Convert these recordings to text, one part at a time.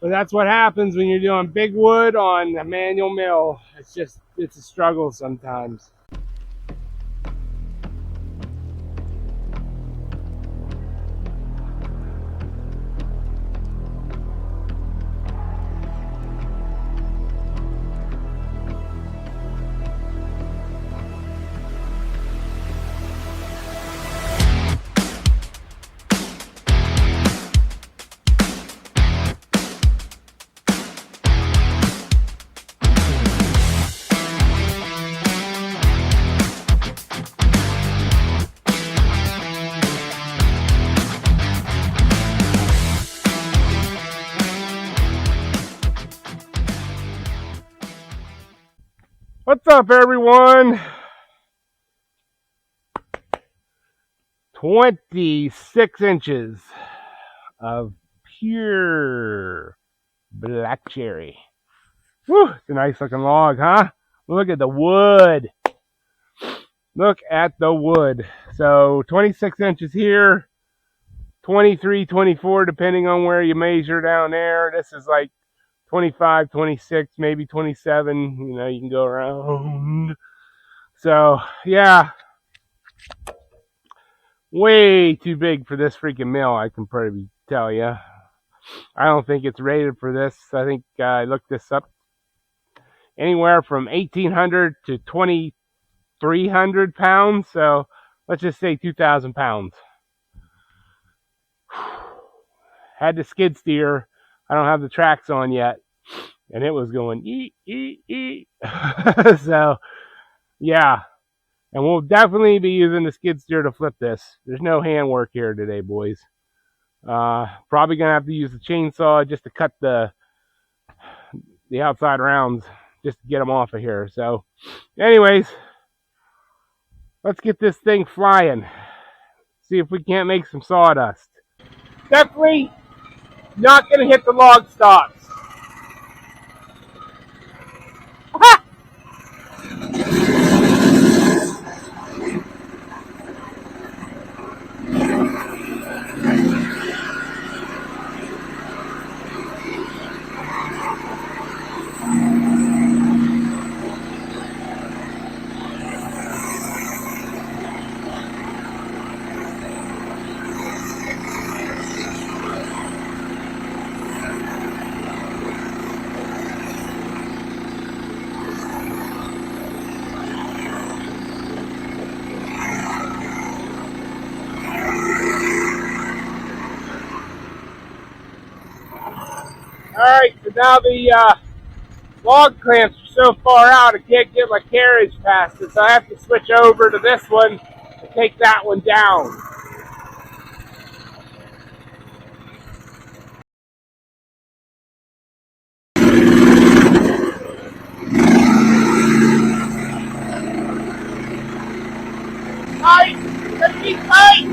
But that's what happens when you're doing big wood on a manual mill. It's a struggle sometimes. What's up, everyone? 26 inches of pure black cherry. Whew, it's a nice looking log, huh? Look at the wood. Look at the wood. So 26 inches here, 23, 24, depending on where you measure down there. This is like 25, 26, maybe 27. You know, you can go around. So, yeah. Way too big for this freaking mill, I can probably tell you. I don't think it's rated for this. I think I looked this up. Anywhere from 1,800 to 2,300 pounds. So, let's just say 2,000 pounds. Had the skid steer. I don't have the tracks on yet. And it was going eat, eat, eat. So, yeah. And we'll definitely be using the skid steer to flip this. There's no handwork here today, boys. Probably going to have to use the chainsaw just to cut the outside rounds, just to get them off of here. So, anyways, let's get this thing flying. See if we can't make some sawdust. Definitely not going to hit the log stocks. Alright, so now the log clamps are so far out I can't get my carriage past it, so I have to switch over to this one and take that one down. Tight! Let's be tight!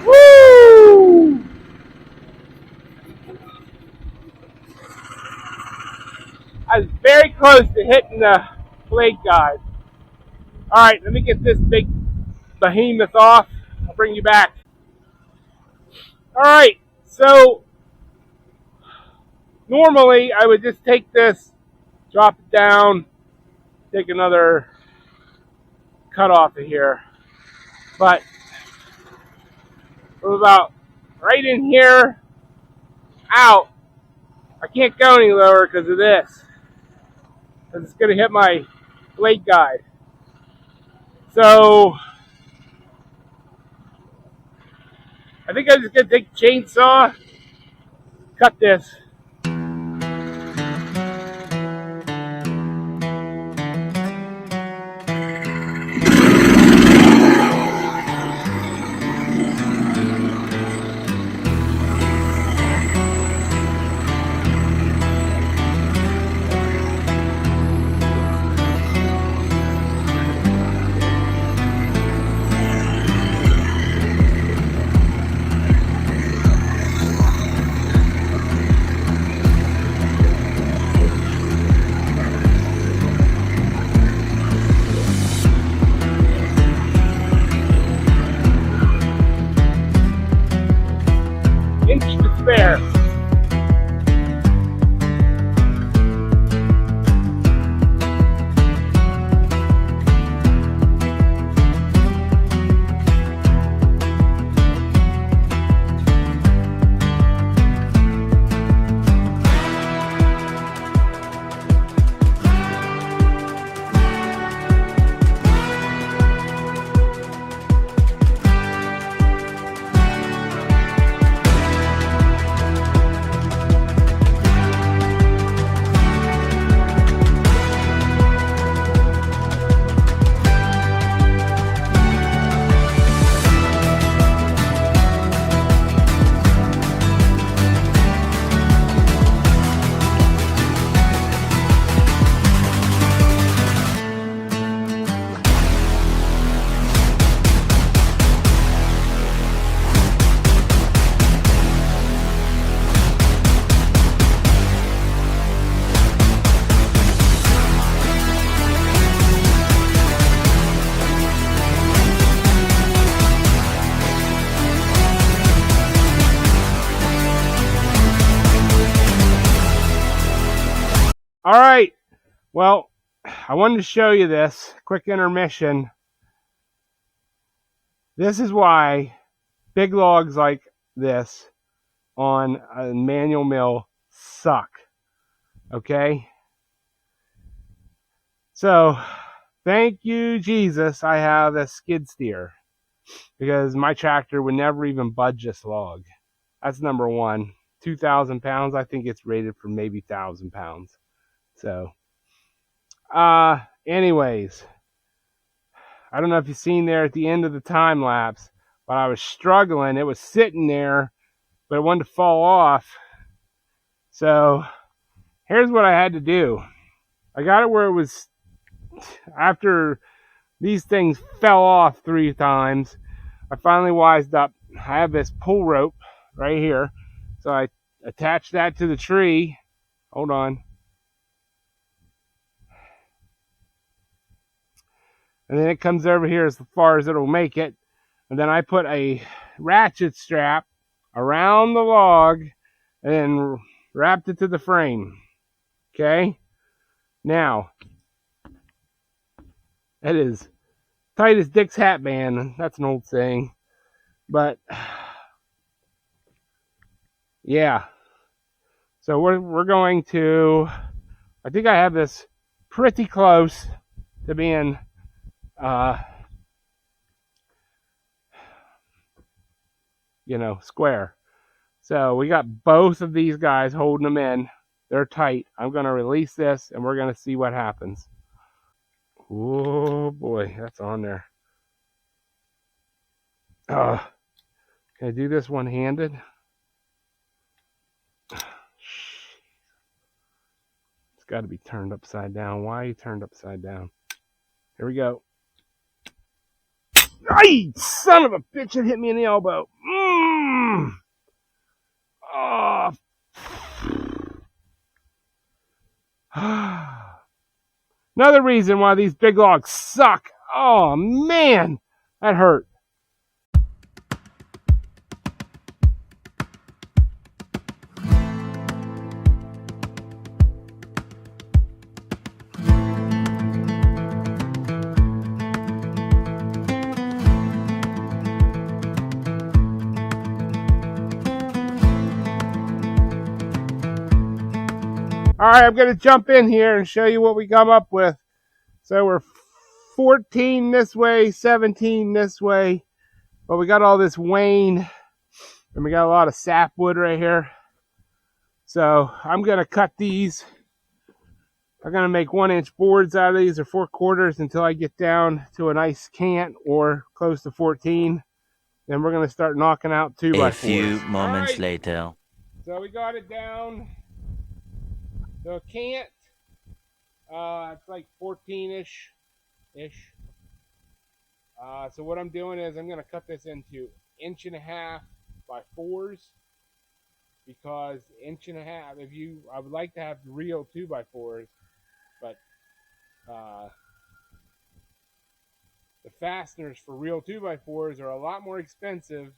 Woo! I was very close to hitting the blade guide. Alright, let me get this big behemoth off. I'll bring you back. Alright, so normally I would just take this, drop it down, take another cut off of here. But from about right in here out, I can't go any lower because of this. Because it's going to hit my blade guide. So I think I'm just going to take the chainsaw, cut this. All right. Well, I wanted to show you this quick intermission. This is why big logs like this on a manual mill suck. Okay? So, thank you, Jesus, I have a skid steer. Because my tractor would never even budge this log. That's number one. 2,000 pounds. I think it's rated for maybe 1,000 pounds. So, anyways, I don't know if you've seen there at the end of the time lapse, but I was struggling. It was sitting there, but it wanted to fall off. So, here's what I had to do. I got it where it was, after these things fell off 3 times, I finally wised up. I have this pull rope right here. So I attach that to the tree. Hold on. And then it comes over here as far as it'll make it. And then I put a ratchet strap around the log and then wrapped it to the frame. Okay? Now, that is tight as Dick's hat band. That's an old saying. But yeah. So we're going to, I think I have this pretty close to being square. So we got both of these guys holding them in. They're tight. I'm going to release this and we're going to see what happens. Oh boy, that's on there. Can I do this one-handed? It's got to be turned upside down. Why are you turned upside down? Here we go. Ay, son of a bitch, it hit me in the elbow. Oh. Another reason why these big logs suck. Oh man, that hurt. All right, I'm going to jump in here and show you what we come up with. So we're 14 this way, 17 this way. But we got all this wane, and we got a lot of sapwood right here. So I'm going to cut these. I'm going to make 1-inch boards out of these, or 4/4, until I get down to a nice cant or close to 14. Then we're going to start knocking out 2x4s. A few moments later. So we got it down. So cant, it's like 14-ish. So what I'm doing is I'm going to cut this into 1.5 by 4s, because 1.5, I would like to have real 2x4s, but the fasteners for real 2x4s are a lot more expensive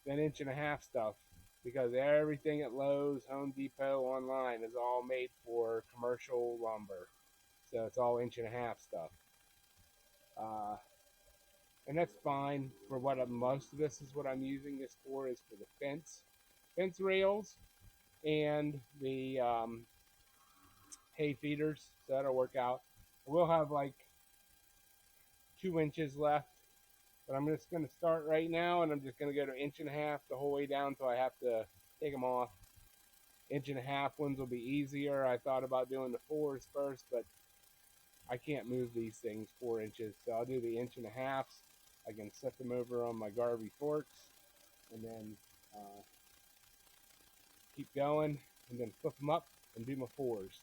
than 1.5 stuff. Because everything at Lowe's, Home Depot, online is all made for commercial lumber. So it's all 1.5 stuff. And that's fine for what most of this is what I'm using this for, is for the fence rails and the hay feeders. So that'll work out. We'll have like 2 inches left. But I'm just going to start right now, and I'm just going to go to 1.5 the whole way down until I have to take them off. 1.5 ones will be easier. I thought about doing the 4s first, but I can't move these things 4 inches. So I'll do the 1.5s. I can set them over on my Garvey forks, and then keep going, and then flip them up and do my 4s.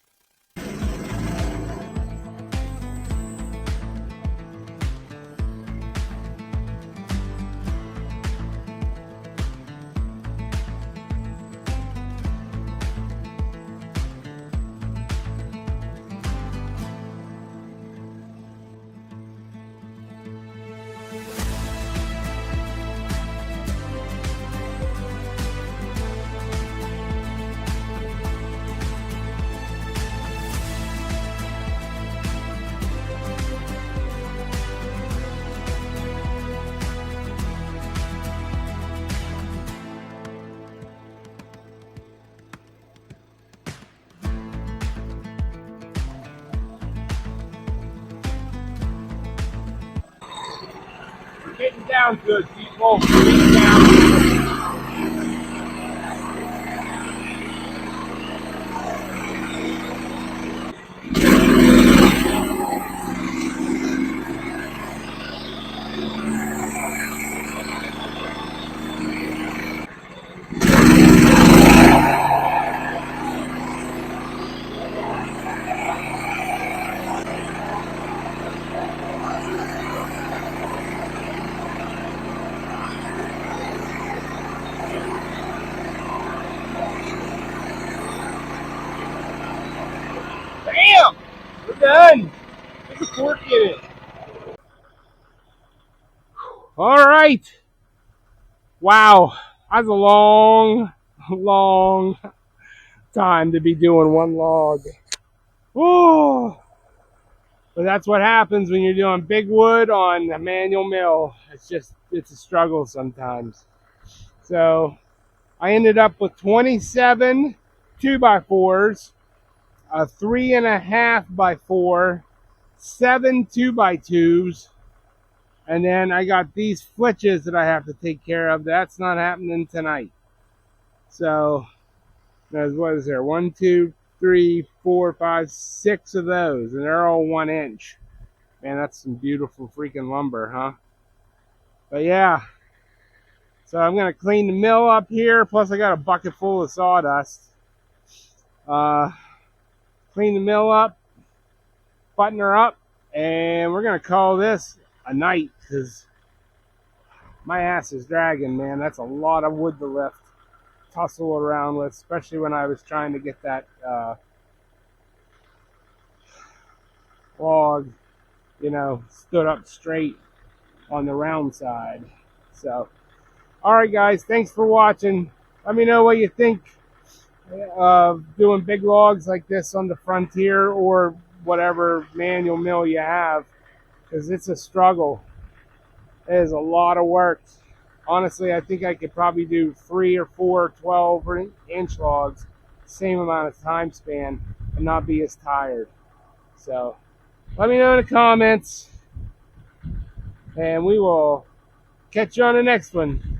Getting down to it, people. Getting down to it. Bam! We're done. Put the fork in it. All right. Wow. That's a long time to be doing one log. Oh, but that's what happens when you're doing big wood on a manual mill. It's a struggle sometimes. So I ended up with 27 2x4s, a 3.5x4, 7 2x2s, and then I got these flitches that I have to take care of. That's not happening tonight. So what is there? 1, 2, 3, 4, 5, 6 of those, and they're all 1 inch. Man, that's some beautiful freaking lumber, huh? But yeah, so I'm gonna clean the mill up here. Plus, I got a bucket full of sawdust. Clean the mill up, button her up, and we're gonna call this a night because my ass is dragging, man. That's a lot of wood to lift, tussle around with, especially when I was trying to get that log, stood up straight on the round side. So, all right, guys, thanks for watching. Let me know what you think of doing big logs like this on the Frontier or whatever manual mill you have, because it's a struggle. It is a lot of work. Honestly, I think I could probably do 3 or 4 12-inch logs, same amount of time span, and not be as tired. So let me know in the comments, and we will catch you on the next one.